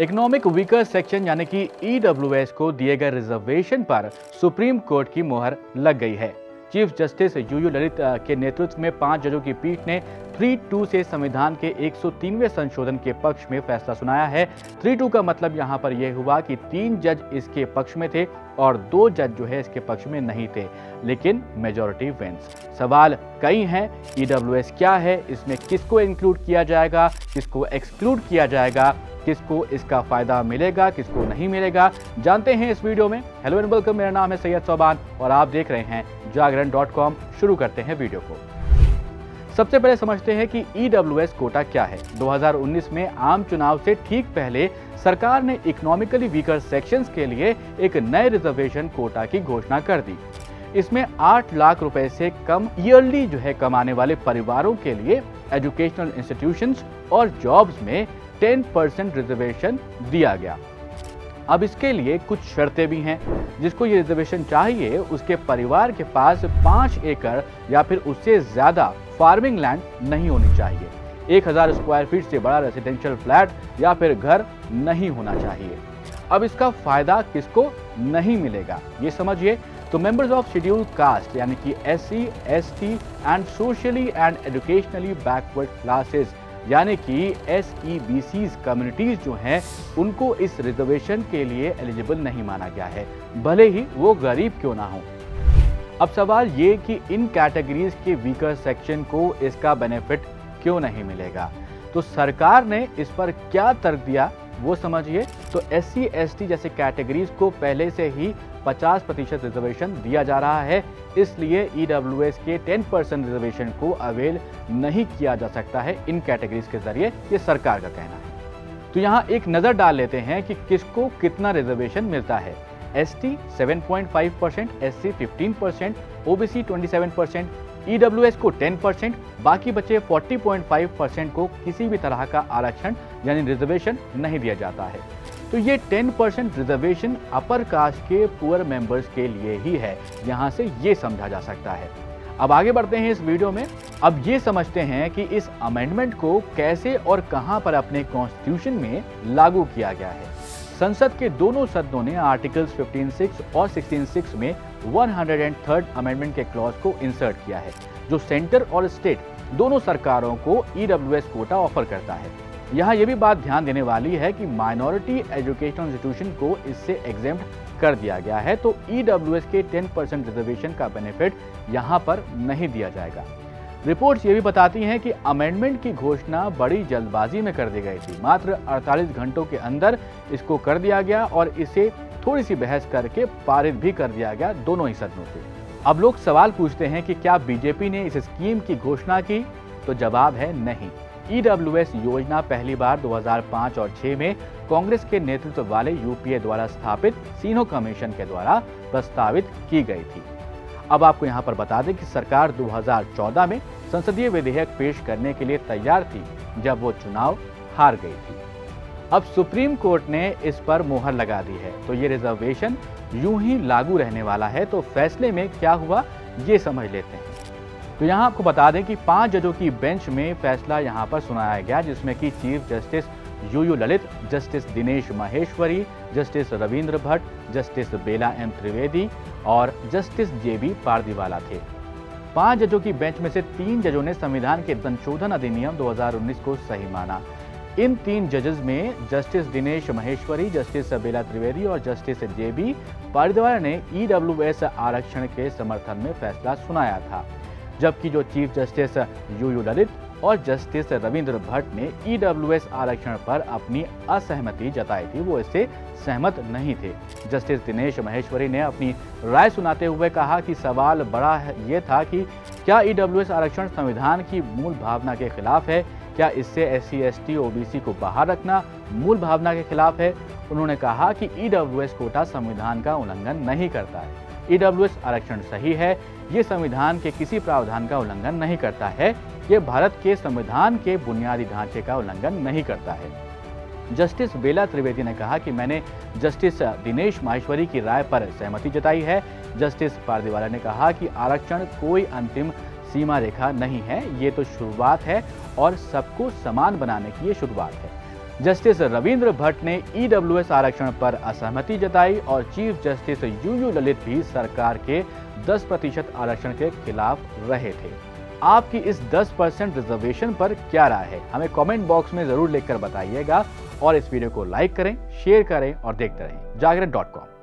Economic weaker section यानी कि EWS को दिए गए रिजर्वेशन पर सुप्रीम कोर्ट की मोहर लग गई है। चीफ जस्टिस यूयू ललित के नेतृत्व में 5 जजों की पीठ ने 3-2 से संविधान के 103वें संशोधन के पक्ष में फैसला सुनाया है। 3-2 का मतलब यहाँ पर यह हुआ कि 3 जज इसके पक्ष में थे और 2 जज जो है इसके पक्ष में नहीं थे, लेकिन मेजॉरिटी विंस। सवाल कई हैं, ईडब्ल्यूएस क्या है, इसमें किसको इंक्लूड किया जाएगा, किसको एक्सक्लूड किया जाएगा, किसको इसका फायदा मिलेगा, किसको नहीं मिलेगा, जानते हैं इस वीडियो में। हेलो एंड वेलकम, मेरा नाम है सैयद सोबान और आप देख रहे हैं जागरण.com। शुरू करते हैं वीडियो को। सबसे पहले समझते हैं कि ईडब्ल्यूएस कोटा क्या है। 2019 में आम चुनाव से ठीक पहले सरकार ने इकोनॉमिकली वीकर सेक्शंस के लिए एक नए रिजर्वेशन कोटा की घोषणा कर दी। इसमें 8 लाख रुपए से कम ईयरली जो है कमाने वाले परिवारों के लिए एजुकेशनल इंस्टीट्यूशंस और जॉब्स में 10% रिजर्वेशन दिया गया। अब इसके लिए कुछ शर्तें भी हैं। जिसको ये रिजर्वेशन चाहिए उसके परिवार के पास 5 एकड़ या फिर उससे ज्यादा फार्मिंग लैंड नहीं होनी चाहिए। 1000 स्क्वायर फीट से बड़ा रेसिडेंशियल फ्लैट या फिर घर नहीं होना चाहिए। अब इसका फायदा किसको नहीं मिलेगा ये समझिए। तो मेंबर्स ऑफ शेड्यूल्ड कास्ट यानी कि SC, ST and socially and educationally backward classes यानी कि SEBCs कम्युनिटीज जो हैं उनको इस रिजर्वेशन के लिए एलिजिबल नहीं माना गया है, भले ही वो गरीब क्यों ना हो। अब सवाल ये कि इन कैटेगरीज के वीकर सेक्शन को इसका बेनिफिट क्यों नहीं मिलेगा। तो सरकार ने इस पर क्या तर्क दिया वो समझिए। तो SC, ST जैसे कैटेगरीज को पहले से ही 50% रिजर्वेशन दिया जा रहा है, इसलिए ईडब्ल्यूएस के 10% रिजर्वेशन को अवेल नहीं किया जा सकता है इन कैटेगरीज के जरिए, ये सरकार का कहना है। तो यहाँ एक नजर डाल लेते हैं कि किसको कितना रिजर्वेशन मिलता है। ST 7.5%, SC 15%, OBC 27%, ईडब्ल्यूएस को 10%, बाकी बचे 40.5% को किसी भी तरह का आरक्षण यानी रिजर्वेशन नहीं दिया जाता है। तो ये 10% रिजर्वेशन अपर कास्ट के पुअर मेंबर्स के लिए ही है, यहाँ से ये समझा जा सकता है। अब आगे बढ़ते हैं इस वीडियो में। अब ये समझते हैं कि इस अमेंडमेंट को कैसे और कहां पर अपने कॉन्स्टिट्यूशन में लागू किया गया है। संसद के दोनों सदनों ने आर्टिकल्स 15(6) और 16(6) में 103rd अमेंडमेंट के क्लॉज को इंसर्ट किया है, जो सेंटर और स्टेट दोनों सरकारों को ईडब्ल्यूएस कोटा ऑफर करता है। यहाँ ये भी बात ध्यान देने वाली है कि माइनॉरिटी एजुकेशनल इंस्टीट्यूशन को इससे एग्जेम्प्ट कर दिया गया है, तो ईडब्ल्यूएस के 10% रिजर्वेशन का बेनिफिट यहाँ पर नहीं दिया जाएगा। रिपोर्ट्स ये भी बताती हैं कि अमेंडमेंट की घोषणा बड़ी जल्दबाजी में कर दी गई थी। मात्र 48 घंटों के अंदर इसको कर दिया गया और इसे थोड़ी सी बहस करके पारित भी कर दिया गया दोनों ही सदनों से। अब लोग सवाल पूछते हैं कि क्या बीजेपी ने इस स्कीम की घोषणा की, तो जवाब है नहीं। ईडब्ल्यूएस योजना पहली बार 2005 और 6 में कांग्रेस के नेतृत्व वाले यूपीए द्वारा स्थापित सिन्हा कमीशन के द्वारा प्रस्तावित की गई थी। अब आपको यहाँ पर बता दें कि सरकार 2014 में संसदीय विधेयक पेश करने के लिए तैयार थी, जब वो चुनाव हार गई थी। अब सुप्रीम कोर्ट ने इस पर मोहर लगा दी है, तो ये रिजर्वेशन यूं ही लागू रहने वाला है। तो फैसले में क्या हुआ ये समझ लेते हैं। तो यहाँ आपको बता दें कि 5 जजों की बेंच में फैसला यहाँ पर सुनाया गया, जिसमें कि chief justice UU Lalit, justice Dinesh Maheshwari, justice Ravindra Bhat, justice Bela M Trivedi और जस्टिस JB पारदीवाला थे। 5 जजों की बेंच में से 3 जजों ने संविधान के संशोधन अधिनियम 2019 को सही माना। इन 3 जजेस में जस्टिस दिनेश माहेश्वरी, जस्टिस बेला त्रिवेदी और जस्टिस JB पारदीवाला ने ईडब्ल्यूएस आरक्षण के समर्थन में फैसला सुनाया था, जबकि जो चीफ जस्टिस यूयू ललित और जस्टिस रविंद्र भट्ट ने ईडब्ल्यूएस आरक्षण पर अपनी असहमति जताई थी, वो इससे सहमत नहीं थे। जस्टिस दिनेश माहेश्वरी ने अपनी राय सुनाते हुए कहा कि सवाल बड़ा ये था कि क्या ईडब्ल्यूएस आरक्षण संविधान की मूल भावना के खिलाफ है, क्या इससे SC, ST, OBC को बाहर रखना मूल भावना के खिलाफ है। उन्होंने कहा कि ईडब्ल्यूएस कोटा संविधान का उल्लंघन नहीं करता है, ईडब्ल्यूएस आरक्षण सही है, ये संविधान के किसी प्रावधान का उल्लंघन नहीं करता है, ये भारत के संविधान के बुनियादी ढांचे का उल्लंघन नहीं करता है। जस्टिस बेला त्रिवेदी ने कहा कि मैंने जस्टिस दिनेश माहेश्वरी की राय पर सहमति जताई है। जस्टिस पारदीवाला ने कहा कि आरक्षण कोई अंतिम सीमा रेखा नहीं है, ये तो शुरुआत है और सबको समान बनाने की ये शुरुआत है। जस्टिस रविंद्र भट्ट ने ईडब्ल्यूएस आरक्षण पर असहमति जताई और चीफ जस्टिस यूयू ललित भी सरकार के 10% आरक्षण के खिलाफ रहे थे। आपकी इस 10% रिजर्वेशन पर क्या राय है, हमें कमेंट बॉक्स में जरूर लिखकर बताइएगा और इस वीडियो को लाइक करें, शेयर करें और देखते रहें जागरण.com।